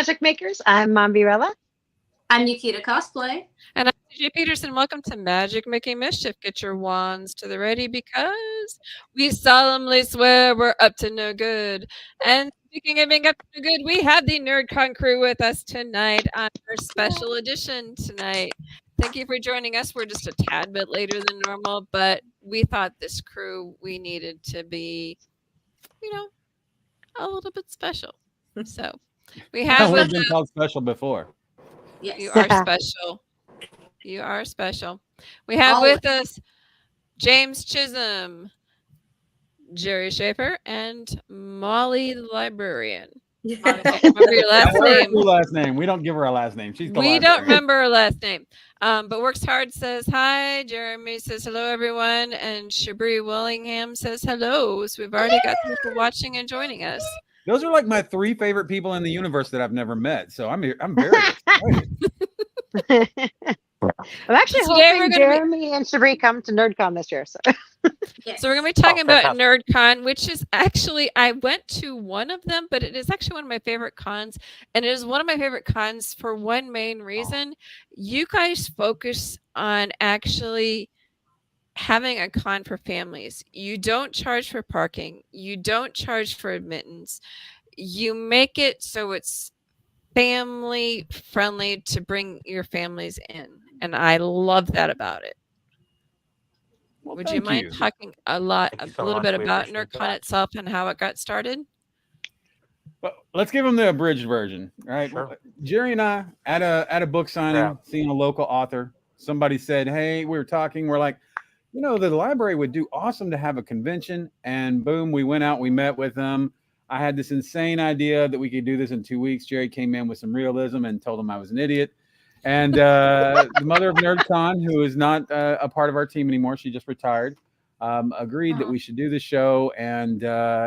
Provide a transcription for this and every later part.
Magic Makers. I'm Mom Virella. I'm Nikita Cosplay. And I'm CJ Peterson. Welcome to Magic Making Mischief. Get your wands to the ready because we solemnly swear we're up to no good. And speaking of being up to no good, we have the NerdCon crew with us tonight on our special edition tonight. Thank you for joining us. We're just a tad bit later than normal, but we thought this crew, we needed to be, a little bit special. So we have we've been called special before. Yes. You are special. You are special. We have with us James Chisholm, Jerry Schaefer, and Molly the Librarian. Remember your last name. Her last name. We don't give her a last name. She's the We don't remember her last name. But Works Hard says hi. Jeremy says hello, everyone. And Shabri Willingham says hello. So we've already got people watching and joining us. Those are like my 3 favorite people in the universe that I've never met. So I'm very excited. I'm actually hoping Jeremy and Shabri come to NerdCon this year. So, So we're going to be talking about NerdCon, which is actually, I went to one of them, but it is actually one of my favorite cons. And it is one of my favorite cons for one main reason. You guys focus on actually having a con for families. You don't charge for parking. You don't charge for admittance. You make it so it's family friendly to bring your families in. And I love that about it. Well, would you mind talking a little bit about NerdCon itself and how it got started? Well, let's give them the abridged version. All right. Sure. Jerry and I at a book signing, seeing a local author. Somebody said, hey, we were talking. We're like, the library would do awesome to have a convention. And boom, we went out, we met with them. I had this insane idea that we could do this in 2 weeks. Jerry came in with some realism and told him I was an idiot. And the mother of NerdCon, who is not a part of our team anymore, she just retired, agreed that we should do the show. And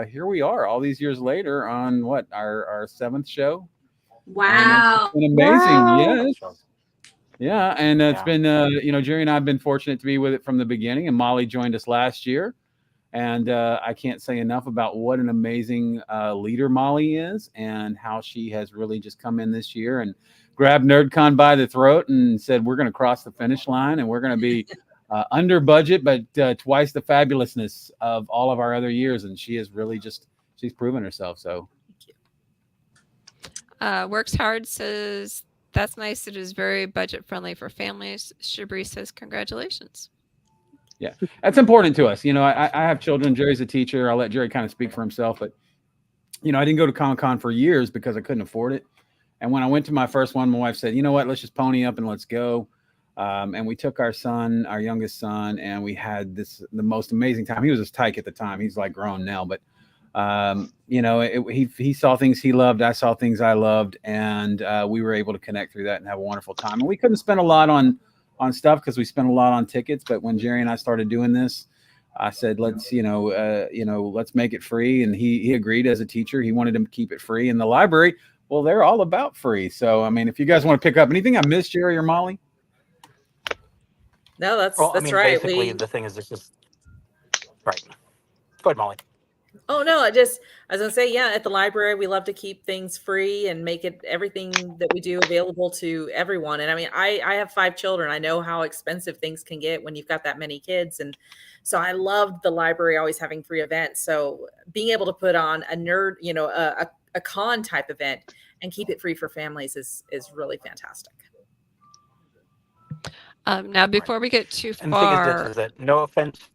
here we are all these years later on our 7th show. Wow. It's been amazing. Wow. Yes. Yeah. And it's been, Jerry and I have been fortunate to be with it from the beginning. And Molly joined us last year. And I can't say enough about what an amazing leader Molly is and how she has really just come in this year and grabbed NerdCon by the throat and said, we're going to cross the finish line and we're going to be under budget, but twice the fabulousness of all of our other years. And she has really she's proven herself. So Works Hard says, that's nice. It is very budget friendly for families. Shabri says, congratulations. Yeah, that's important to us. I have children. Jerry's a teacher. I'll let Jerry kind of speak for himself. But, I didn't go to Comic-Con for years because I couldn't afford it. And when I went to my first one, my wife said, you know what, let's just pony up and let's go. And we took our youngest son, and we had the most amazing time. He was just tyke at the time. He's like grown now. But, he saw things he loved. I saw things I loved. And we were able to connect through that and have a wonderful time. And we couldn't spend a lot on stuff because we spent a lot on tickets. But when Jerry and I started doing this, I said, let's make it free. And he agreed as a teacher. He wanted to keep it free. And the library, well, they're all about free. So, I mean, if you guys want to pick up anything I missed, Jerry or Molly? No, that's right. Basically, the thing is, this is right. Go ahead, Molly. Oh, no, I was going to say, at the library, we love to keep things free and make everything that we do available to everyone. And I mean, I have 5 children. I know how expensive things can get when you've got that many kids. And so I loved the library always having free events. So being able to put on a con type event and keep it free for families is really fantastic. Now, before we get too far, and the thing is that no offense.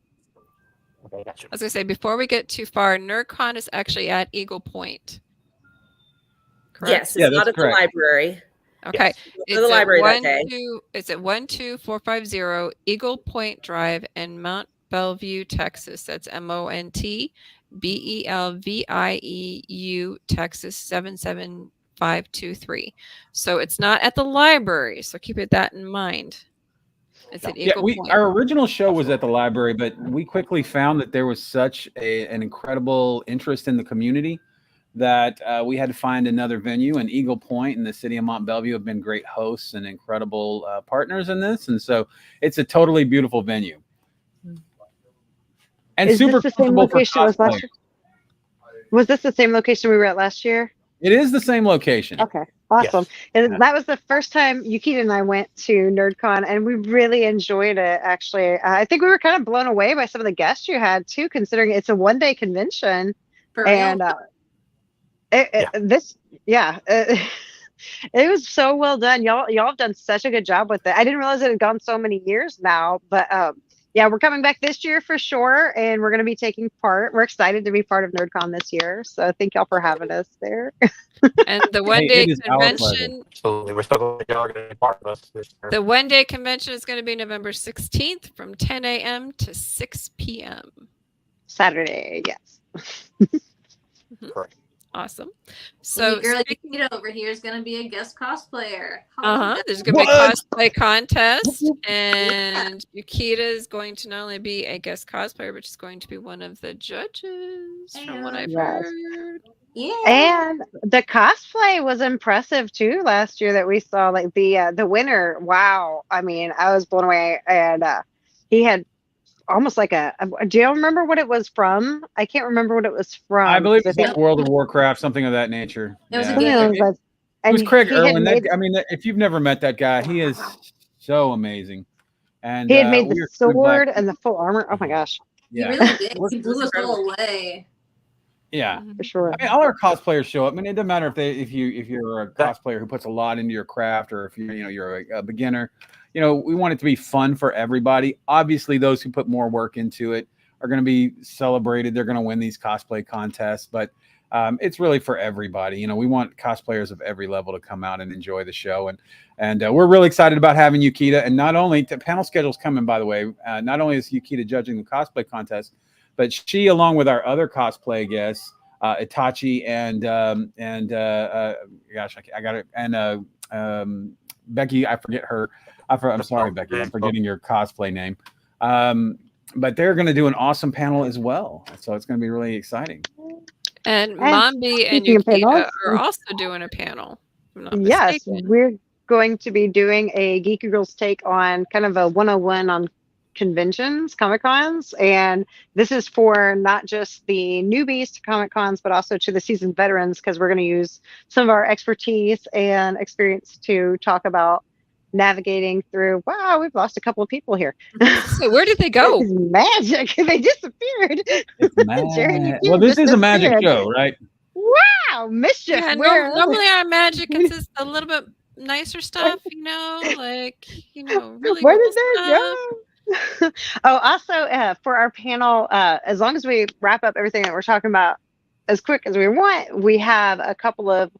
Okay, gotcha. I was going to say, before we get too far, NerdCon is actually at Eagle Point. Correct? Yes, it's not at the library. Okay. Yes. It's the library that day. It's at 12450 Eagle Point Drive in Mount Bellevue, Texas. That's MONTBELVIEU, Texas 77523. So it's not at the library. So keep that in mind. It's at Eagle Point. Our original show was at the library, but we quickly found that there was such an incredible interest in the community that we had to find another venue. And Eagle Point and the city of Mont Bellevue have been great hosts and incredible partners in this. And so it's a totally beautiful venue. And super the same location as last year? Was this the same location we were at last year? It is the same location. Okay. Awesome. Yes. And that was the first time Yukita and I went to NerdCon, and we really enjoyed it, actually. I think we were kind of blown away by some of the guests you had, too, considering it's a one-day convention. For real. And it was so well done. Y'all have done such a good job with it. I didn't realize it had gone so many years now, but yeah, we're coming back this year for sure, and we're going to be taking part. We're excited to be part of NerdCon this year, so thank y'all for having us there. And the one-day it is our pleasure. convention. Absolutely. We're so glad y'all are going to be part of us this year. The one-day convention is going to be November 16th from 10 a.m. to 6 p.m. Saturday, yes. Correct. Awesome. So So, girl Yukita over here is gonna be a guest cosplayer. there's going to be a What? cosplay contest, and Yukita is going to not only be a guest cosplayer, but she's going to be one of the judges, from what I've Yes. heard. Yeah. And the cosplay was impressive too last year that we saw. Like the winner, wow! I mean, I was blown away, and he had almost like a. Do you remember what it was from? I can't remember what it was from. I believe 'cause it's like World of Warcraft, something of that nature. It was a something game. along those- It and was Craig he had Irwin. made- If you've never met that guy, he is so amazing. And he had made we the were really glad- sword and the full armor. Oh my gosh, He Yeah, really did. What's- He blew us all away. yeah. Mhm. for sure. I mean, all our cosplayers show up. I mean, it doesn't matter if you're a cosplayer who puts a lot into your craft, or if you're a beginner. We want it to be fun for everybody. Obviously, those who put more work into it are going to be celebrated. They're going to win these cosplay contests, but it's really for everybody. We want cosplayers of every level to come out and enjoy the show, and we're really excited about having Yukita. And not only the panel schedule's coming, by the way. Not only is Yukita judging the cosplay contest, but she, along with our other cosplay guests, Itachi and gosh, I got it, and Becky. I forget her. I'm sorry, Becky. I'm forgetting your cosplay name. But they're going to do an awesome panel as well, so it's going to be really exciting. And Mambi and speaking of Yukita panels, are also doing a panel. If I'm not Yes, mistaken. we're going to be doing a Geeky Girls take on kind of a 101 on conventions, Comic Cons, and this is for not just the newbies to Comic Cons, but also to the seasoned veterans, because we're going to use some of our expertise and experience to talk about navigating through. Wow, we've lost a couple of people here. So where did they go? It's magic. They disappeared. It's Jerry and mad. Yukita Well, this just is a magic disappeared. show, right? Wow, mischief. Yeah, where? normally our magic consists a little bit nicer stuff, like really Where cool did they stuff. go? Oh, also for our panel, as long as we wrap up everything that we're talking about as quick as we want, we have a couple of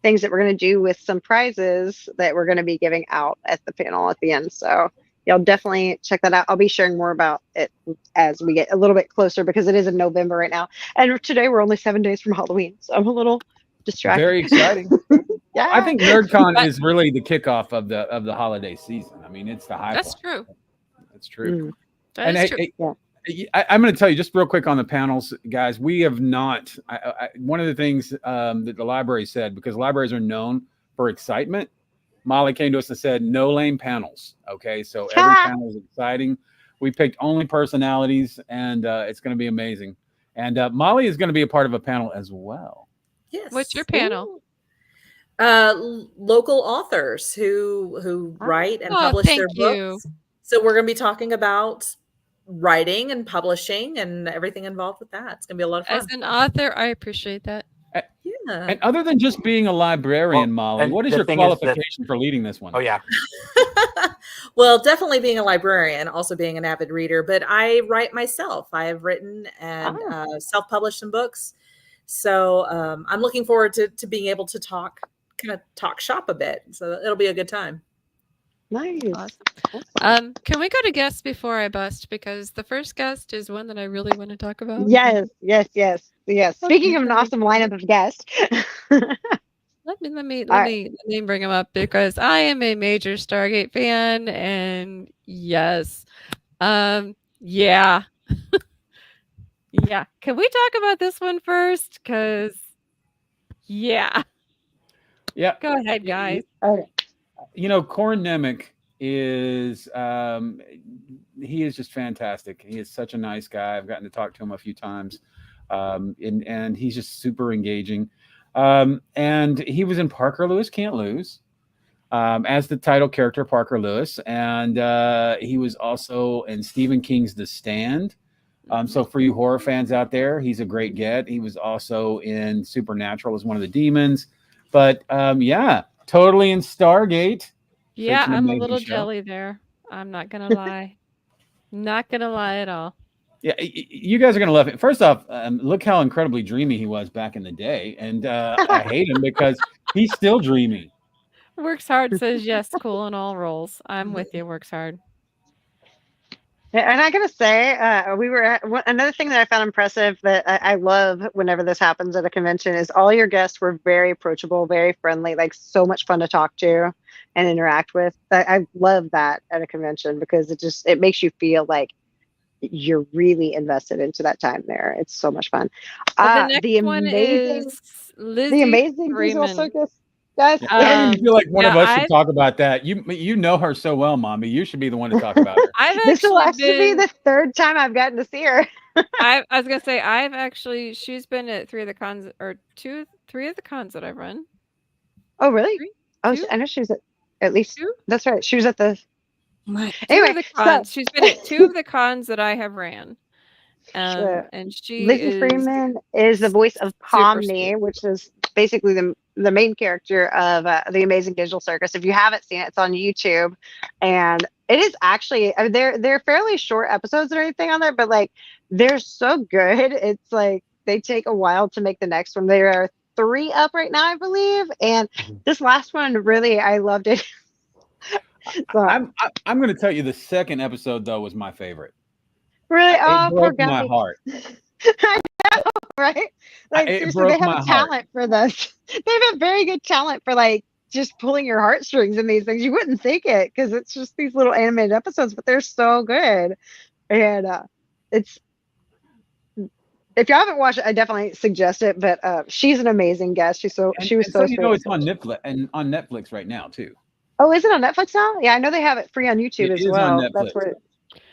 things that we're going to do with some prizes that we're going to be giving out at the panel at the end. So y'all definitely check that out. I'll be sharing more about it as we get a little bit closer, because it is in November right now. And today we're only 7 days from Halloween. So I'm a little distracted. Very exciting. Yeah. I think NerdCon is really the kickoff of the holiday season. I mean, it's the high That's point. true. That's true. That is true. I'm going to tell you just real quick on the panels, guys. We have not. One of the things that the library said, because libraries are known for excitement, Molly came to us and said, "No lame panels." Okay, so every panel is exciting. We picked only personalities, and it's going to be amazing. And Molly is going to be a part of a panel as well. Yes. What's your panel? Local authors who write and publish their books. So we're going to be talking about writing and publishing and everything involved with that. It's going to be a lot of fun. As an author, I appreciate that. Yeah. And other than just being a librarian, Molly, and what is the your thing is qualification for leading this one? Oh yeah. Well, definitely being a librarian, also being an avid reader, but I write myself. I have written and self-published some books. So I'm looking forward to being able to talk shop a bit. So it'll be a good time. Nice. Awesome. Can we go to guests before I bust? Because the first guest is one that I really want to talk about. Yes. Speaking of an awesome lineup of guests. Let me bring him up, because I am a major Stargate fan, and yes. Yeah. Yeah. Can we talk about this one first? Because yeah. Go ahead, guys. Okay. Corin Nemec is he is just fantastic. He is such a nice guy. I've gotten to talk to him a few times, and he's just super engaging. And he was in Parker Lewis Can't Lose as the title character, Parker Lewis. And he was also in Stephen King's The Stand. So for you horror fans out there, he's a great get. He was also in Supernatural as one of the demons. But yeah, totally in Stargate. Yeah, Such an I'm a amazing little show. jelly there. I'm not gonna lie. Not gonna lie at all. Yeah, you guys are gonna love it. First off, look how incredibly dreamy he was back in the day, and I hate him because he's still dreamy. Works hard says yes, cool in all roles. I'm with you. Works hard. And I gotta say, we were at, another thing that I found impressive that I love whenever this happens at a convention is all your guests were very approachable, very friendly, like so much fun to talk to and interact with. I love that at a convention because it makes you feel like you're really invested into that time there. It's so much fun. The next The one amazing, is Lizzie digital Freeman. circus. Guys, I don't even feel like one of us should I've- talk about that. You know her so well, Mommy. You should be the one to talk about her. I've this will actually actually be been. the third time I've gotten to see her. I was gonna say she's been at three of the cons or three of the cons that I've run. Oh, really? Three? Oh, Two? I know she was at least. Two? That's right. She was at the. My, Two Anyway, of the cons. She's been at two of the cons that I have ran. Sure. And she Lizzie is Freeman is the voice of super Pomni, sweet. which is basically the main character of the Amazing Digital Circus. If you haven't seen it, it's on YouTube, and it is actually they're fairly short episodes or anything on there, but like they're so good. It's like they take a while to make the next one. There are 3 up right now, I believe, and this last one really I loved it. So, I'm going to tell you the second episode though was my favorite. really, It poor broke my guy. heart. I know, right? Like It seriously, broke they have my a heart. talent for this. They have a very good talent for like just pulling your heartstrings in these things. You wouldn't think it because it's just these little animated episodes, but they're so good. And it's if you haven't watched it, I definitely suggest it. But she's an amazing guest. She was so you know sweet. it's on Netflix and on Netflix right now too. Oh, is it on Netflix now? Yeah, I know they have it free on YouTube It as is on well. Netflix. That's where.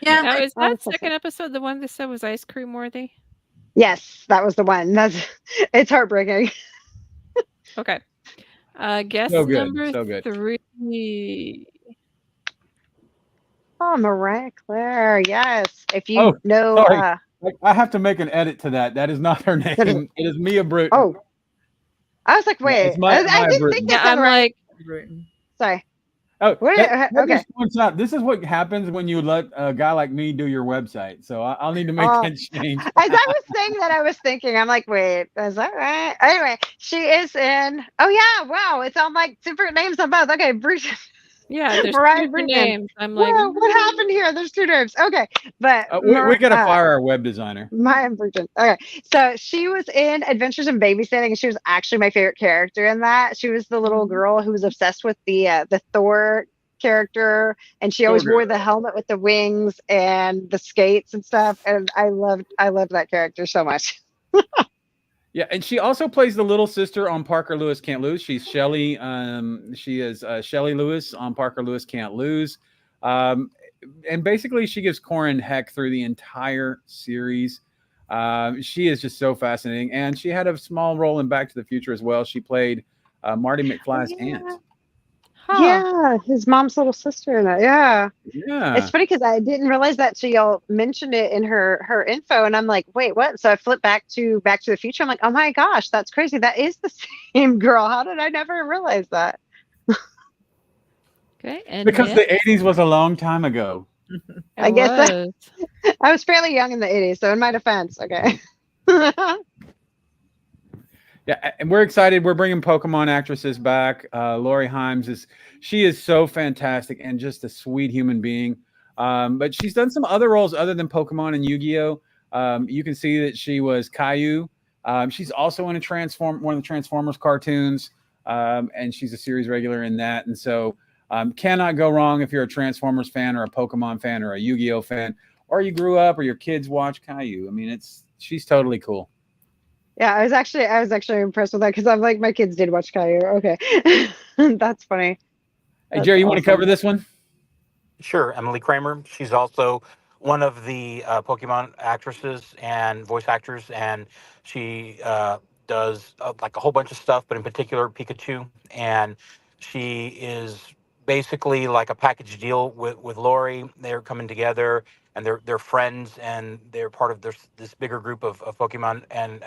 yeah, Now, is Oh, that that's awesome. second episode the one that said was ice cream worthy? Yes, that was the one. It's heartbreaking. Okay. Guess So good, number so good. 3. Oh, Mariah Claire. Yes. If you Oh, know. sorry. I have to make an edit to that. That is not her name. It is Mia Bruton. Oh, I was like, wait. it's Maya I didn't Bruton. think Yeah, that sounded I'm right. like, Sorry. Oh, What- that okay. just points out, this is what happens when you let a guy like me do your website. So I'll need to make that change. As I was saying that, I was thinking, I'm like, wait, is that right? Anyway, she is in. Oh yeah, wow, it's on like different names on both. Okay, Bruce. yeah, there's Mariah two different Bruton. names. I'm like, Whoa, what happened here? There's 2 names. Okay, but We got to fire our web designer. Maya Bruton. Okay, so she was in Adventures in Babysitting, and she was actually my favorite character in that. She was the little girl who was obsessed with the Thor character, and she always wore the helmet with the wings and the skates and stuff. And I loved that character so much. Yeah, and she also plays the little sister on Parker Lewis Can't Lose. She's Shelly. She is Shelly Lewis on Parker Lewis Can't Lose. And basically, she gives Corin heck through the entire series. She is just so fascinating. And she had a small role in Back to the Future as well. She played Marty McFly's aunt. huh. Yeah, his mom's little sister in that. Yeah. Yeah. It's funny because I didn't realize that till y'all mentioned it in her info, and I'm like, wait, what? So I flipped back to the Future. I'm like, oh my gosh, that's crazy. That is the same girl. How did I never realize that? Okay, and Because yeah, the 80s was a long time ago. I it guess was. I was fairly young in the 80s, so in my defense, okay. Yeah, and we're excited. We're bringing Pokemon actresses back. Lori Himes she is so fantastic and just a sweet human being. But she's done some other roles other than Pokemon and Yu-Gi-Oh. You can see that she was Caillou. She's also in one of the Transformers cartoons, and she's a series regular in that. And so cannot go wrong if you're a Transformers fan or a Pokemon fan or a Yu-Gi-Oh fan, or you grew up or your kids watch Caillou. I mean, she's totally cool. Yeah, I was actually impressed with that because I'm like, my kids did watch Caillou. Okay. That's funny. Hey, Jerry, you want to cover this one? Sure. Emily Kramer. She's also one of the Pokemon actresses and voice actors, and she does like a whole bunch of stuff, but in particular Pikachu, and she is basically like a package deal with Lori. They're coming together, and they're friends, and they're part of this bigger group of Pokemon and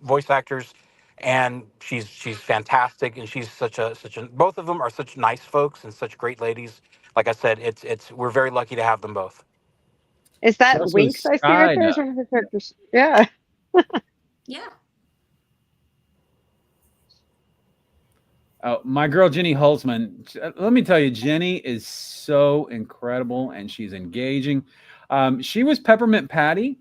voice actors. And she's fantastic, and she's such a both of them are such nice folks and such great ladies. Like I said, it's we're very lucky to have them both. Is She that also Winx I see right there? Is one of her characters? Yeah. Yeah. Oh, my girl Jenny Holtzman. Let me tell you, Jenny is so incredible, and she's engaging. She was Peppermint Patty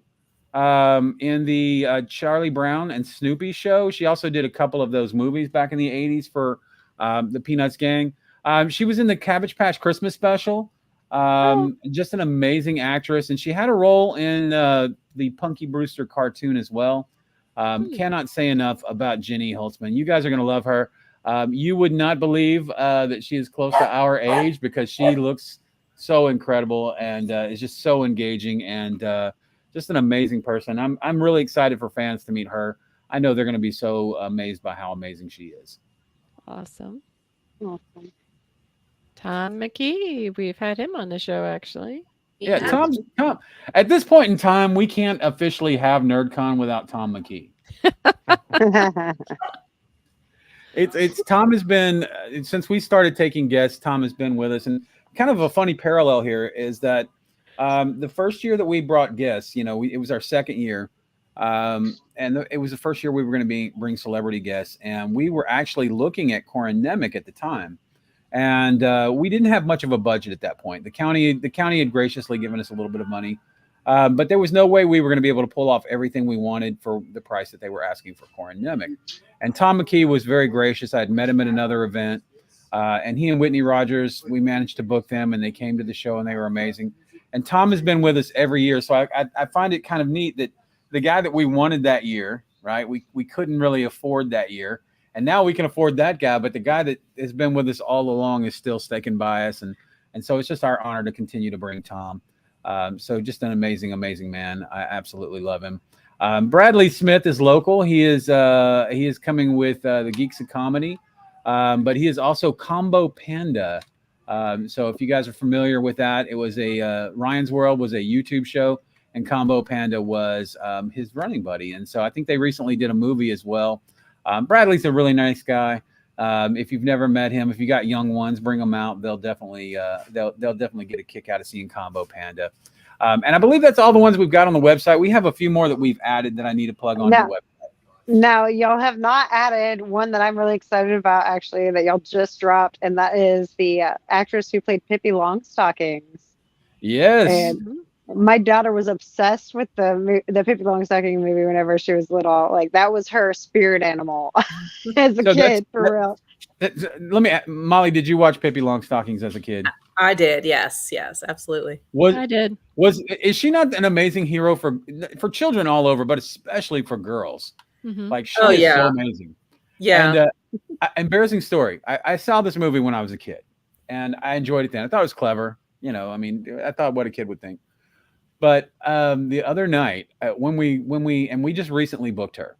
in the Charlie Brown and Snoopy show. She also did a couple of those movies back in the 80s for the Peanuts gang. She was in the Cabbage Patch Christmas special. Just an amazing actress, and she had a role in the Punky Brewster cartoon as well. Cannot say enough about Jenny Holtzman. You guys are going to love her. You would not believe that she is close to our age, because she looks so incredible and is just so engaging and just an amazing person. I'm really excited for fans to meet her. I know they're going to be so amazed by how amazing she is. Awesome. Awesome. Tom McKee. We've had him on the show, actually. Yeah, Tom. At this point in time, we can't officially have NerdCon without Tom McKee. It's Tom has been since we started taking guests. Tom has been with us, and kind of a funny parallel here is that the first year that we brought guests, it was our second year, and it was the first year we were going to bring celebrity guests, and we were actually looking at Coronemic at the time, and we didn't have much of a budget at that point. The county had graciously given us a little bit of money, but there was no way we were going to be able to pull off everything we wanted for the price that they were asking for Coronemic. And Tom McKee was very gracious. I had met him at another event, and he and Whitney Rogers, we managed to book them, and they came to the show, and they were amazing. And Tom has been with us every year, so I find it kind of neat that the guy that we wanted that year, right? We couldn't really afford that year, and now we can afford that guy. But the guy that has been with us all along is still sticking by us, and so it's just our honor to continue to bring Tom. So just an amazing, amazing man. I absolutely love him. Bradley Smith is local. He is coming with the Geeks of Comedy, but he is also Combo Panda. So if you guys are familiar with that, it was Ryan's World was a YouTube show, and Combo Panda was his running buddy. And so I think they recently did a movie as well. Bradley's a really nice guy. If you've never met him, if you got young ones, bring them out. They'll definitely get a kick out of seeing Combo Panda. And I believe that's all the ones we've got on the website. We have a few more that we've added that I need to plug on the website. No, y'all have not added one that I'm really excited about, actually, that y'all just dropped, and that is the actress who played Pippi Longstockings. Yes. And my daughter was obsessed with the Pippi Longstocking movie whenever she was little. Like, that was her spirit animal as a kid, for real. Molly, did you watch Pippi Longstockings as a kid? I did. Yes, absolutely. I did. Is she not an amazing hero for children all over, but especially for girls? Mm-hmm. Like, she is so amazing. Yeah. And embarrassing story. I saw this movie when I was a kid, and I enjoyed it then. I thought it was clever. I thought what a kid would think. But the other night, when we just recently booked her,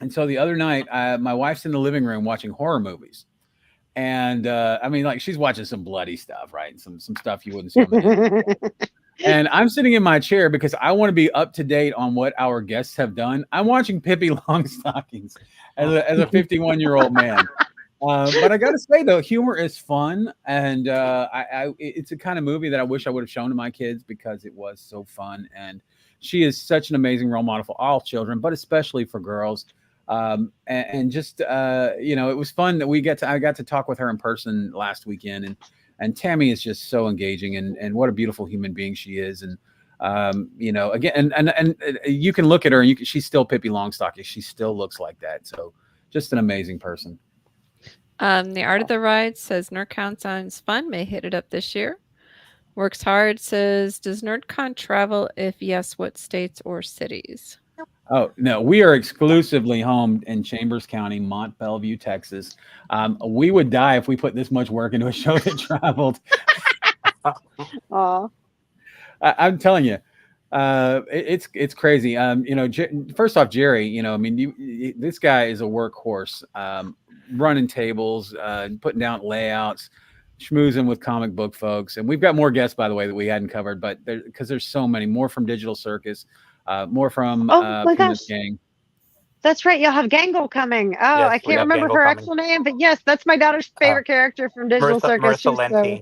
and so the other night, my wife's in the living room watching horror movies, and she's watching some bloody stuff, right? Some stuff you wouldn't see on the internet. And I'm sitting in my chair because I want to be up to date on what our guests have done. I'm watching Pippi Longstockings as a 51-year-old man. But I got to say, though, humor is fun. And it's a kind of movie that I wish I would have shown to my kids because it was so fun. And she is such an amazing role model for all children, but especially for girls. It was fun that I got to talk with her in person last weekend. And Tammy is just so engaging, and what a beautiful human being she is. And again, and you can look at her, and she's still Pippi Longstocking. She still looks like that. So just an amazing person. The Art of the Ride says NerdCon sounds fun. May hit it up this year. Works Hard says, does NerdCon travel? If yes, what states or cities? Oh, no, we are exclusively home in Chambers County, Mont Bellevue, Texas. We would die if we put this much work into a show that traveled. Aw. I'm telling you, It's crazy. First off, Jerry, I mean, this guy is a workhorse, running tables, putting down layouts, schmoozing with comic book folks. And we've got more guests, by the way, that we hadn't covered, but because there's so many more from Digital Circus, more from my Peanuts gosh. Gang. That's right. Y'all have Gangle coming. Oh, Yes, I can't remember her actual name, but yes, that's my daughter's favorite character from Digital Circus. Marissa Lenti.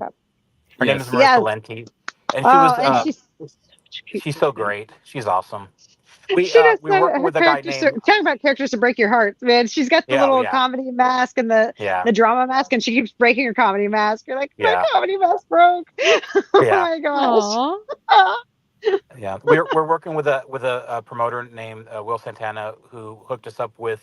Her name is Marissa Yes. Lenti, and she was. And She's so great. She's awesome. We're so, working her with a guy characters named. talking about characters to break your heart, man. She's got the little comedy mask and the drama mask, and she keeps breaking her comedy mask. You're like, my comedy mask broke. Oh my gosh. Yeah, we're working with a promoter named Will Santana, who hooked us up with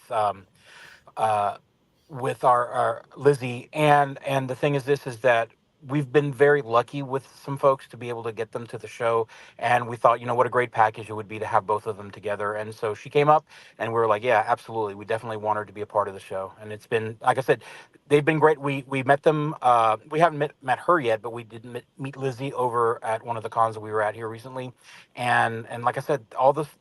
our Lizzie, and the thing is that we've been very lucky with some folks to be able to get them to the show, and we thought, what a great package it would be to have both of them together. And so she came up, and we were like, yeah, absolutely, we definitely want her to be a part of the show. And it's been, like I said, they've been great. We met them. We haven't met her yet, but we did meet Lizzie over at one of the cons that we were at here recently, and like I said,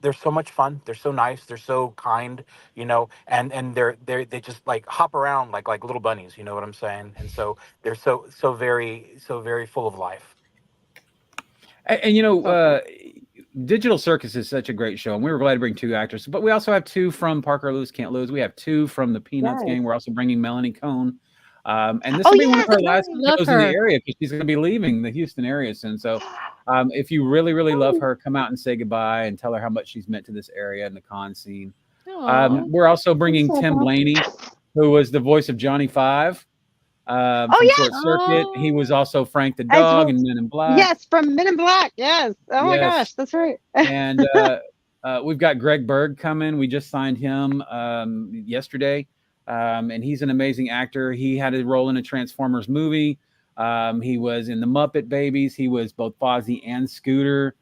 they're so much fun. They're so nice. They're so kind. And they just like hop around like little bunnies. You know what I'm saying? And so they're so very full of life. And Digital Circus is such a great show, and we were glad to bring 2 actors, but we also have 2 from Parker Lewis Can't Lose. We have 2 from the Peanuts Gang. We're also bringing Melanie Cohn. And this will be one of our last shows in the area, because she's going to be leaving the Houston area soon. So if you really, really love her, come out and say goodbye and tell her how much she's meant to this area and the con scene. We're also bringing Tim Blaney, who was the voice of Johnny Five from Short Circuit. He was also Frank the Dog in Men in Black. Yes, from Men in Black. Yes. Oh my gosh, that's right. And we've got Greg Berg coming. We just signed him yesterday. And he's an amazing actor. He had a role in a Transformers movie. He was in the Muppet Babies. He was both Fozzie and Scooter.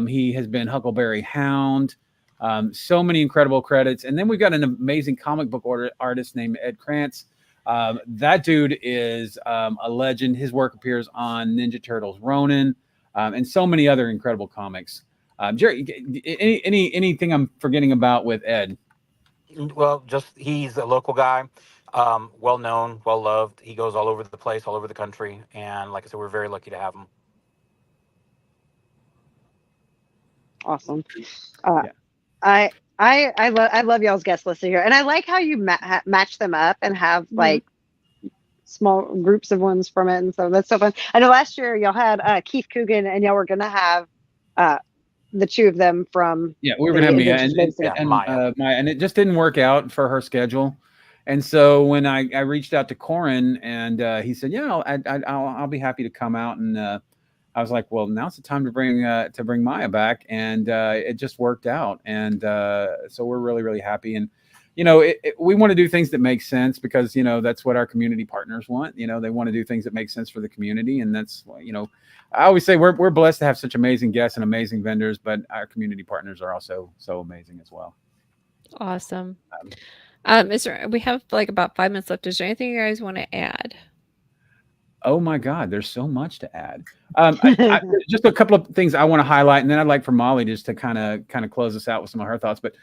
He has been Huckleberry Hound. So many incredible credits. And then we've got an amazing comic book artist named Ed Krantz. That dude is a legend. His work appears on Ninja Turtles, Ronin, and so many other incredible comics. Jerry, anything I'm forgetting about with Ed? Well, he's a local guy, well known, well loved. He goes all over the place, all over the country, and like I said, we're very lucky to have him. Awesome. I love y'all's guest list here, and I like how you match them up and have like small groups of ones from it, and so that's so fun. I know last year y'all had Keith Coogan, and y'all were gonna have the 2 of them from we were gonna have Mia and Maya, and it just didn't work out for her schedule. And so when I reached out to Corin, and he said, I'll be happy to come out, and I was like, well, now's the time to bring Maya back, and it just worked out. And so we're really, really happy. And we want to do things that make sense, because that's what our community partners want. They want to do things that make sense for the community, and that's I always say we're blessed to have such amazing guests and amazing vendors, but our community partners are also so amazing as well. Awesome. We have like about 5 minutes left. Is there anything you guys want to add? Oh my God, there's so much to add. Just a couple of things I want to highlight, and then I'd like for Molly just to kind of close us out with some of her thoughts. But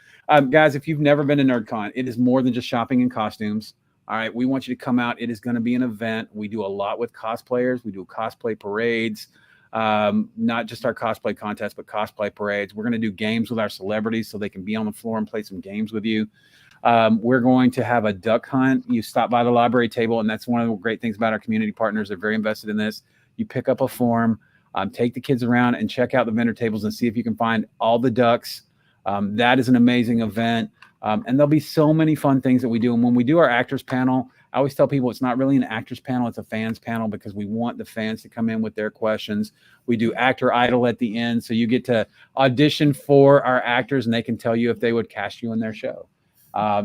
guys, if you've never been to NerdCon, it is more than just shopping and costumes. All right, we want you to come out. It is going to be an event. We do a lot with cosplayers. We do cosplay parades, not just our cosplay contest, but cosplay parades. We're going to do games with our celebrities so they can be on the floor and play some games with you. We're going to have a duck hunt. You stop by the library table, and that's one of the great things about our community partners. They're very invested in this. You pick up a form, take the kids around and check out the vendor tables and see if you can find all the ducks. That is an amazing event. And there'll be so many fun things that we do. And when we do our actors panel, I always tell people it's not really an actors panel, it's a fans panel, because we want the fans to come in with their questions. We do actor idol at the end, so you get to audition for our actors, and they can tell you if they would cast you in their show.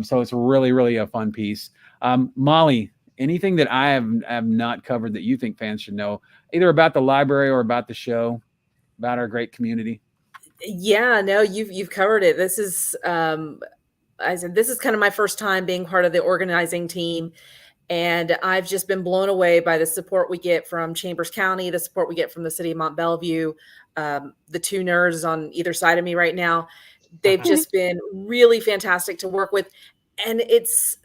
So it's really, really a fun piece. Molly, anything that I have not covered that you think fans should know, either about the library or about the show, about our great community? Yeah, no, you've covered it. This is, I said, this is kind of my first time being part of the organizing team. And I've just been blown away by the support we get from Chambers County, the support we get from the city of Mont Bellevue, the two nerds on either side of me right now. They've just been really fantastic to work with. And it's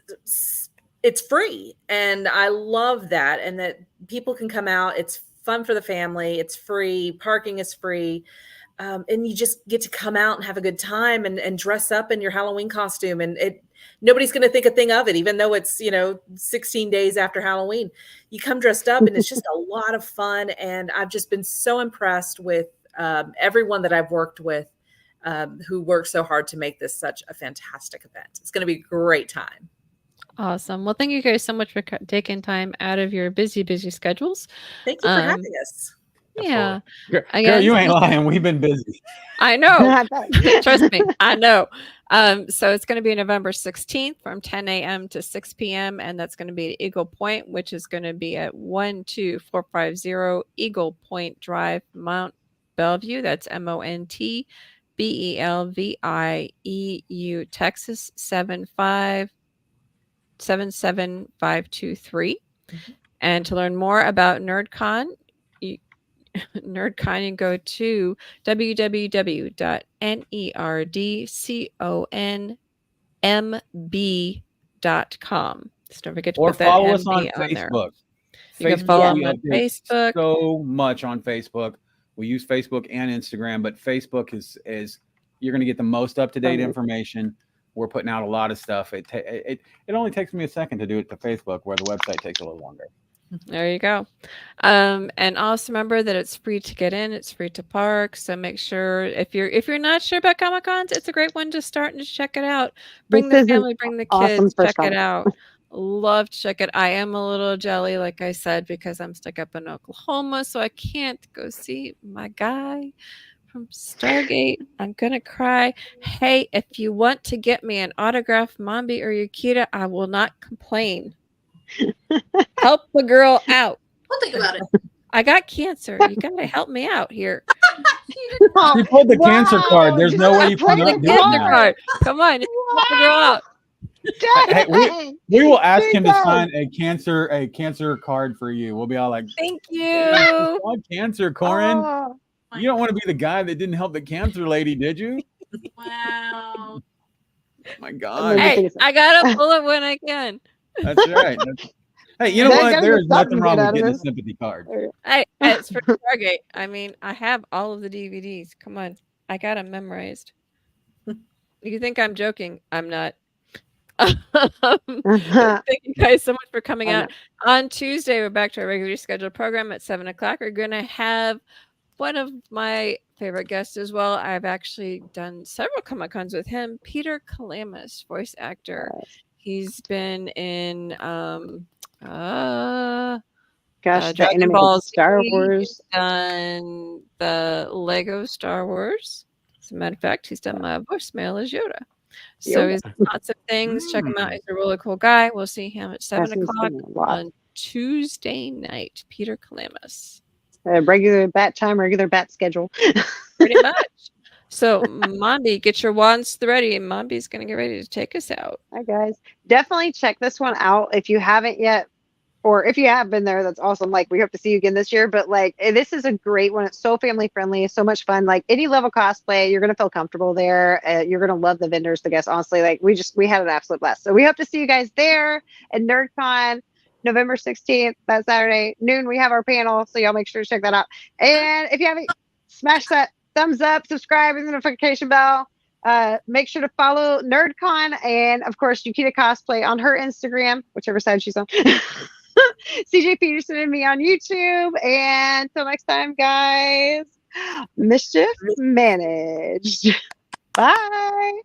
free. And I love that. And that people can come out. It's fun for the family. It's free. Parking is free. And you just get to come out and have a good time and dress up in your Halloween costume. And nobody's going to think a thing of it, even though it's, 16 days after Halloween. You come dressed up and it's just a lot of fun. And I've just been so impressed with everyone that I've worked with who worked so hard to make this such a fantastic event. It's going to be a great time. Awesome. Well, thank you guys so much for taking time out of your busy schedules. Thank you for having us. Yeah. Girl, you ain't lying. We've been busy. I know. Trust me. I know. So it's going to be November 16th from 10 a.m. to 6 p.m. And that's going to be at Eagle Point, which is going to be at 12450 Eagle Point Drive, Mount Bellevue. That's MONTBELVIEU, Texas 77523. And to learn more about NerdCon, you can go to www.nerdconmb.com. So don't forget to or put that follow us MB on on there. Facebook. You can follow them on update Facebook. So much on Facebook. We use Facebook and Instagram, but Facebook is you're going to get the most up-to-date information. We're putting out a lot of stuff. It only takes me a second to do it to Facebook, where the website takes a little longer. There you go. And also remember that it's free to get in. It's free to park. So make sure if you're not sure about Comic-Cons, it's a great one to start and just check it out. Bring the family, bring the kids, check it out. Love to check it. I am a little jelly, like I said, because I'm stuck up in Oklahoma, so I can't go see my guy from Stargate. I'm gonna cry. Hey, if you want to get me an autograph, Mambi or Yukita, I will not complain. Help the girl out. We'll think about it. I got cancer. You gotta help me out here. You pulled the cancer card. There's no way you can The cancer card. Come on, help the girl out. Hey, we will ask him to sign a cancer card for you. We'll be all like, thank you. Cancer, Corin. You don't want to be the guy that didn't help the cancer lady, did you? Wow. My God. Hey, I gotta pull it when I can. That's right. Hey, you know what? There is nothing wrong with getting a sympathy card. Hey, it's for Stargate. I mean, I have all of the DVDs. Come on. I got them memorized. You think I'm joking? I'm not. Thank you guys so much for coming out. On Tuesday, we're back to our regularly scheduled program at 7 o'clock. We're going to have one of my favorite guests as well. I've actually done several Comic-Cons with him, Peter Kalamis, voice actor. He's been in the Dragon animated Ball Star Z. Wars. He's done the Lego Star Wars. As a matter of fact, he's done my voicemail as Yoda. So he's lots of things. Check him out. He's a really cool guy. We'll see him at 7 o'clock on Tuesday night. Peter Kalamis. Regular bat time, regular bat schedule. Pretty much. So, Mambi, get your wands ready, and Mambi's going to get ready to take us out. Hi, guys. Definitely check this one out if you haven't yet, or if you have been there, that's awesome. Like, we hope to see you again this year, but like, this is a great one. It's so family friendly. It's so much fun. Like, any level cosplay, you're going to feel comfortable there. You're going to love the vendors, the guests. Honestly, like, we had an absolute blast. So we hope to see you guys there at NerdCon. November 16th, that Saturday, noon, we have our panel, so y'all make sure to check that out. And if you haven't, smash that thumbs up, subscribe, and the notification bell. Make sure to follow NerdCon and, of course, Yukita Cosplay on her Instagram, whichever side she's on. CJ Peterson and me on YouTube. And until next time, guys, mischief managed. Bye.